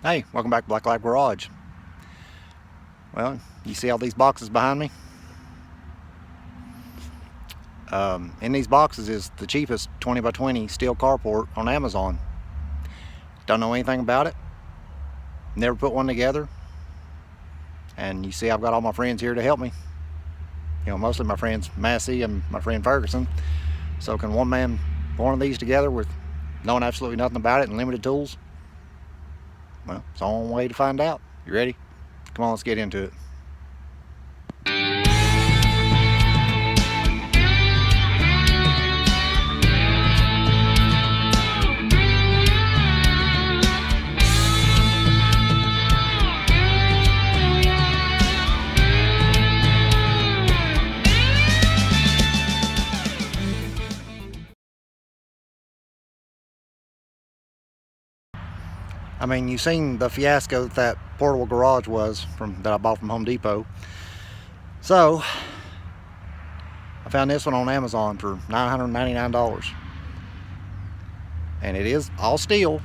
Hey, welcome back to Black Lab Garage. Well, you see all these boxes behind me? In these boxes is the cheapest 20 by 20 steel carport on Amazon. Don't know anything about it. Never put one together. And you see I've got all my friends here to help me. You know, mostly my friends Massey and my friend Ferguson. So can one man put one of these together with knowing absolutely nothing about it and limited tools? Well, it's the only way to find out. You ready? Come on, let's get into it. I mean, you've seen the fiasco that portable garage was that I bought from Home Depot. So I found this one on Amazon for $999, and it is all steel.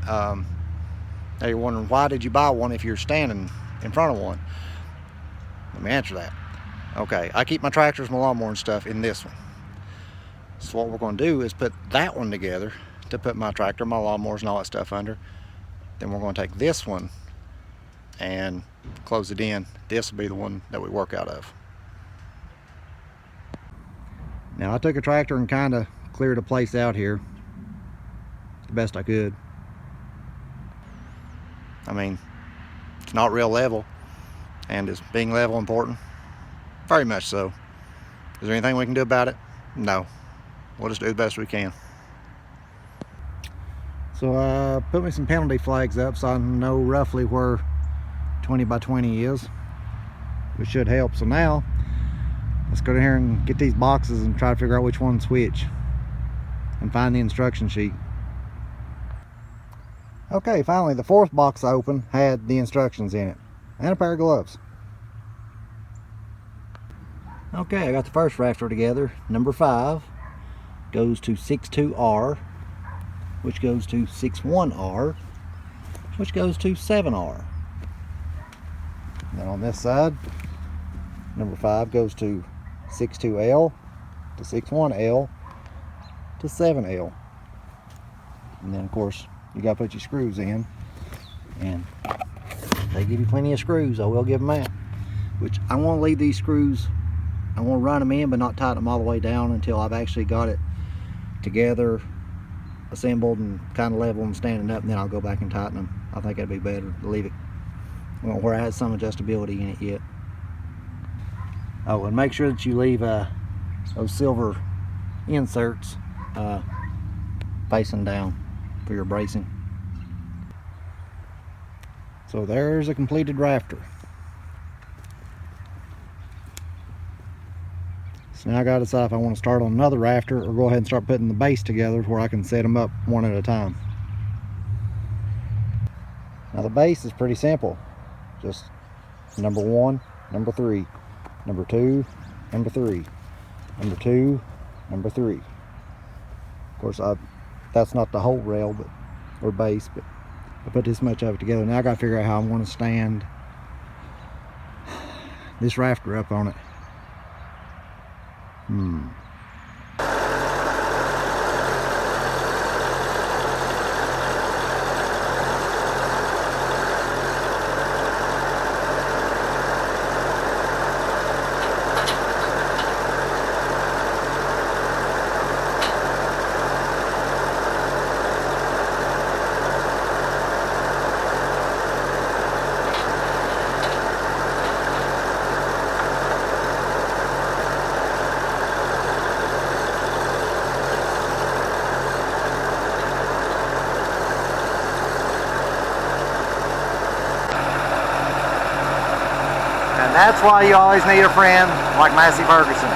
Now you're wondering, why did you buy one if you're standing in front of one? Let me answer that. Okay, I keep my tractors, my lawnmower and stuff in this one. So what we're going to do is put that one together to put my tractor, my lawnmowers and all that stuff under. Then we're going to take this one and close it in. This will be the one that we work out of. Now I took a tractor and kind of cleared a place out here the best I could. I mean, it's not real level, and is being level important? Very much so. Is there anything we can do about it? No. We'll just do the best we can. So put me some penalty flags up so I know roughly where 20 by 20 is, which should help. So now let's go down here and get these boxes and try to figure out which one's which and find the instruction sheet. Okay, finally the fourth box I opened had the instructions in it and a pair of gloves. Okay, I got the first rafter together. Number 5 goes to 62R, which goes to 61R, which goes to 7R. And then on this side, number 5 goes to 62L, to 61L, to 7L. And then of course, you gotta put your screws in, and they give you plenty of screws. I will give them that. Which I want to leave these screws, I want to run them in but not tighten them all the way down until I've actually got it together, assembled and kind of level and standing up, and then I'll go back and tighten them. I think that'd be better to leave it where it has some adjustability in it yet. Oh, and make sure that you leave those silver inserts facing down for your bracing. So there's a completed rafter. So now I gotta decide if I want to start on another rafter or go ahead and start putting the base together where I can set them up one at a time. Now the base is pretty simple. Just number 1, number 3, number 2, number 3, number 2, number 3. Of course, that's not the whole rail or base, but I put this much of it together. Now I gotta figure out how I'm gonna stand this rafter up on it. And that's why you always need a friend like Massey Ferguson.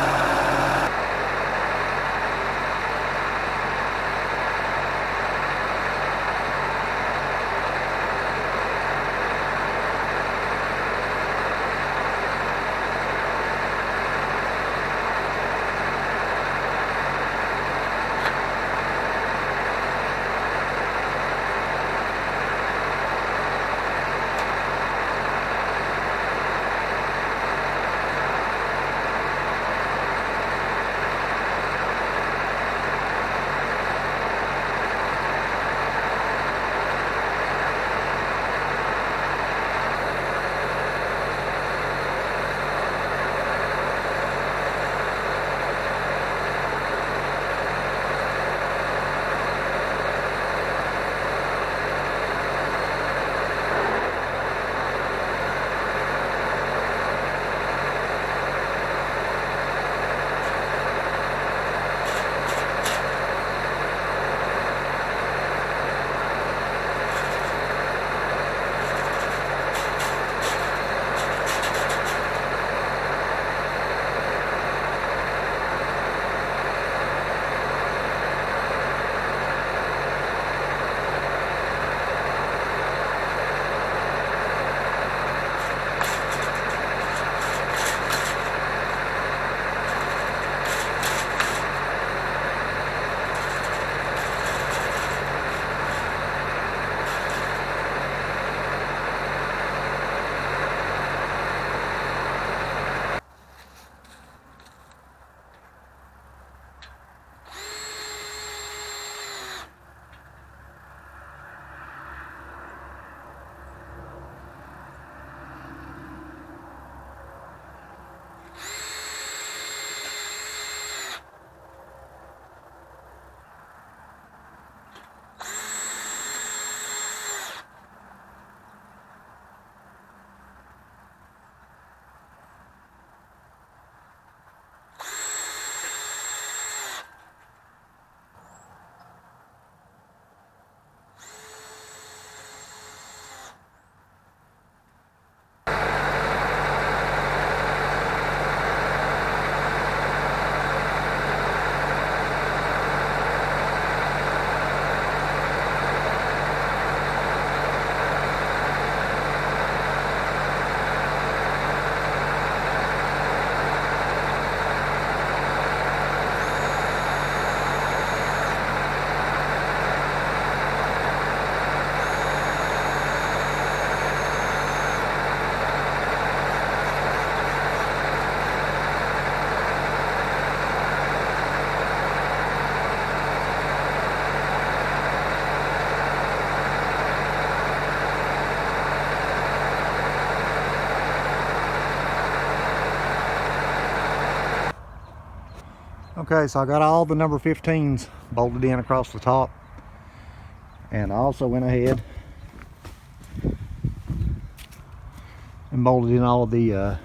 Okay, so I got all the number 15s bolted in across the top, and I also went ahead and bolted in all of the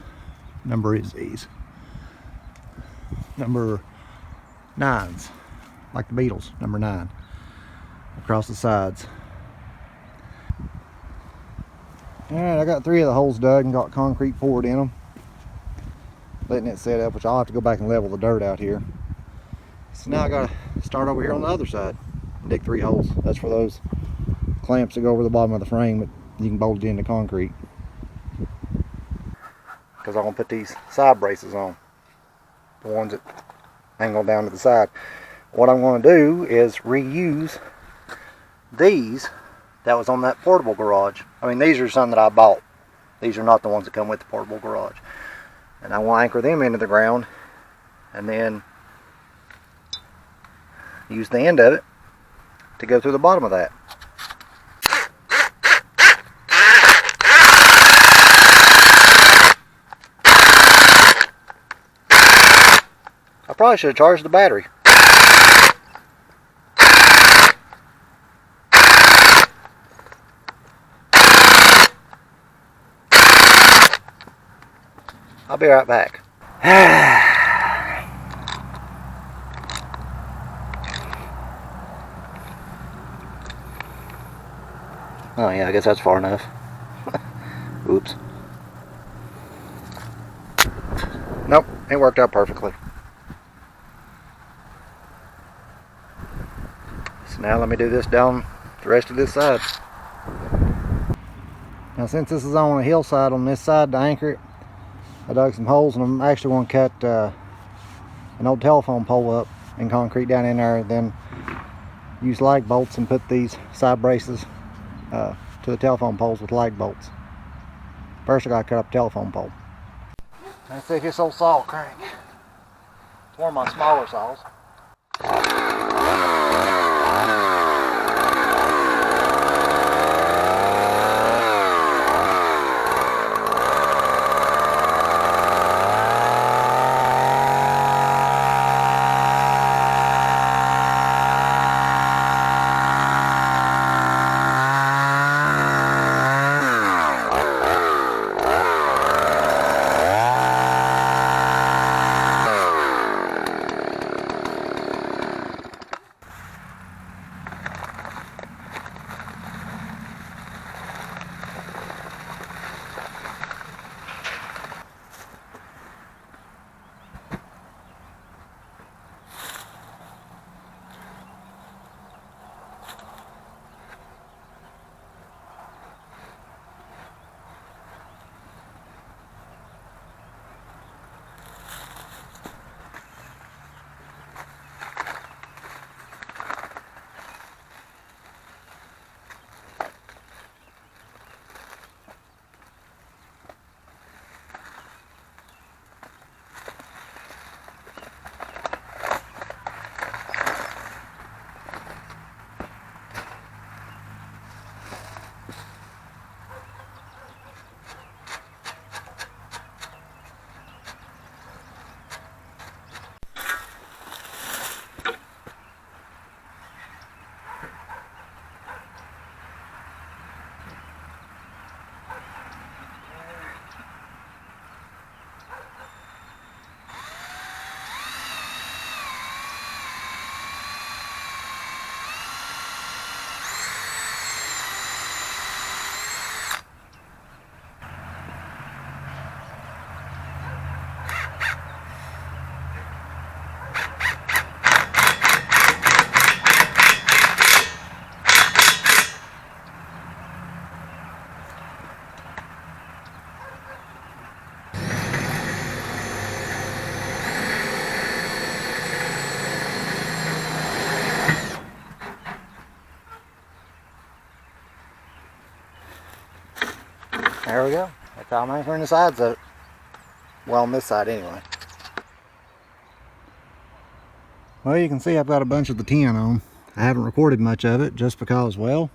number 9s, like the Beatles, number 9, across the sides. Alright, I got 3 of the holes dug and got concrete poured in them, letting it set up, which I'll have to go back and level the dirt out here. So now I gotta start over here on the other side, dig 3 holes. That's for those clamps that go over the bottom of the frame, but you can bolt it into concrete. Because I'm gonna put these side braces on, the ones that angle down to the side. What I'm going to do is reuse these that was on that portable garage. I mean, these are some that I bought. These are not the ones that come with the portable garage. And I will anchor them into the ground and then use the end of it to go through the bottom of that. I probably should have charged the battery. I'll be right back. Oh yeah, I guess that's far enough. Oops. Nope, it worked out perfectly. So now let me do this down the rest of this side. Now since this is on a hillside on this side to anchor it, I dug some holes and I'm actually going to cut an old telephone pole up in concrete down in there, then use lag bolts and put these side braces to the telephone poles with lag bolts. First I got to cut up a telephone pole. Let's see if this old saw will crank. It's one of my smaller saws. There we go. That's how I'm anchoring the sides of it. Well, on this side anyway. Well, you can see I've got a bunch of the tin on. I haven't recorded much of it just because, well,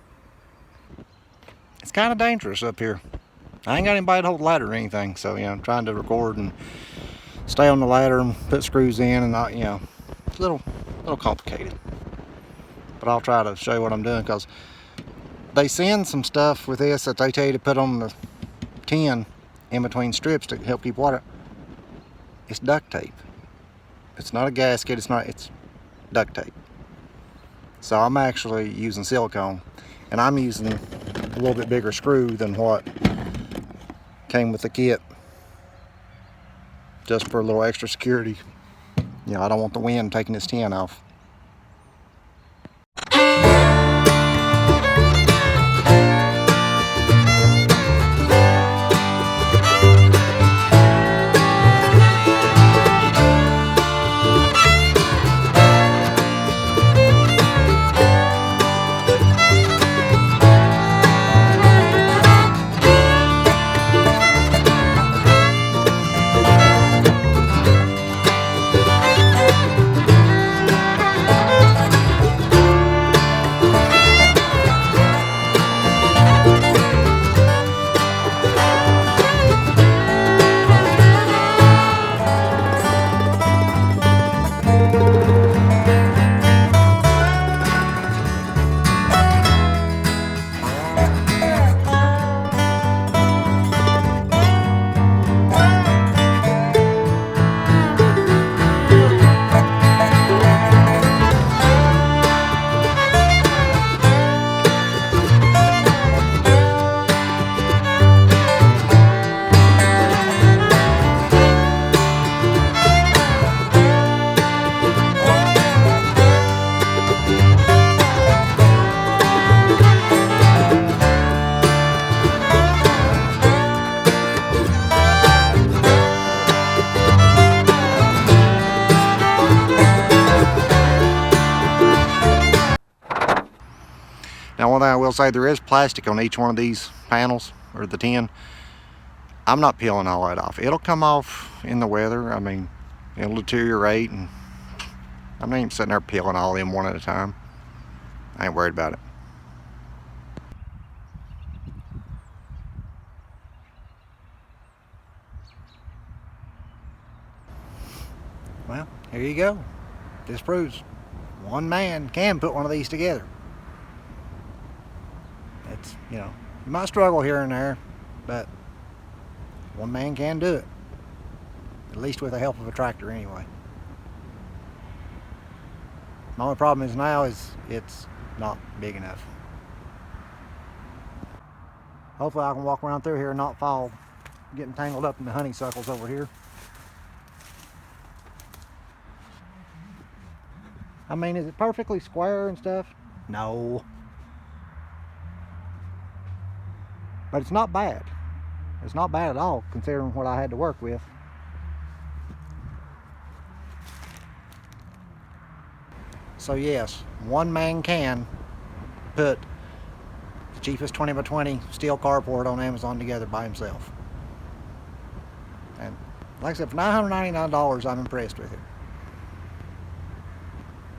it's kind of dangerous up here. I ain't got anybody to hold the ladder or anything, so, you know, I'm trying to record and stay on the ladder and put screws in and not, you know, a little complicated. But I'll try to show you what I'm doing, because they send some stuff with this that they tell you to put on the tin in between strips to help keep water. It's duct tape. It's not a gasket, it's duct tape. So I'm actually using silicone, and I'm using a little bit bigger screw than what came with the kit, just for a little extra security. You know, I don't want the wind taking this tin off. Now, one thing I will say, there is plastic on each one of these panels, or the tin. I'm not peeling all that off. It'll come off in the weather. I mean, it'll deteriorate, and I'm not even sitting there peeling all of them one at a time. I ain't worried about it. Well, here you go. This proves one man can put one of these together. It's, you know, you might struggle here and there, but one man can do it. At least with the help of a tractor anyway. My only problem is now is it's not big enough. Hopefully I can walk around through here and not fall getting tangled up in the honeysuckles over here. I mean, is it perfectly square and stuff? No. But it's not bad. It's not bad at all, considering what I had to work with. So yes, one man can put the cheapest 20x20 steel carport on Amazon together by himself. And like I said, for $999, I'm impressed with it.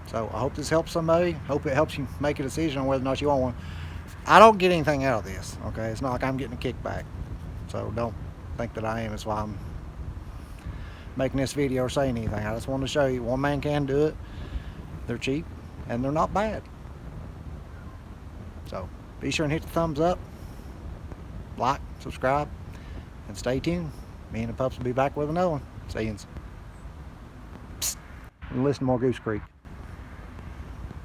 So I hope this helps somebody. Hope it helps you make a decision on whether or not you want one. I don't get anything out of this, okay? It's not like I'm getting a kickback. So don't think that I am. That's why I'm making this video or saying anything. I just want to show you one man can do it. They're cheap and they're not bad. So be sure and hit the thumbs up, like, subscribe, and stay tuned. Me and the pups will be back with another one. See you. And listen to more Goose Creek.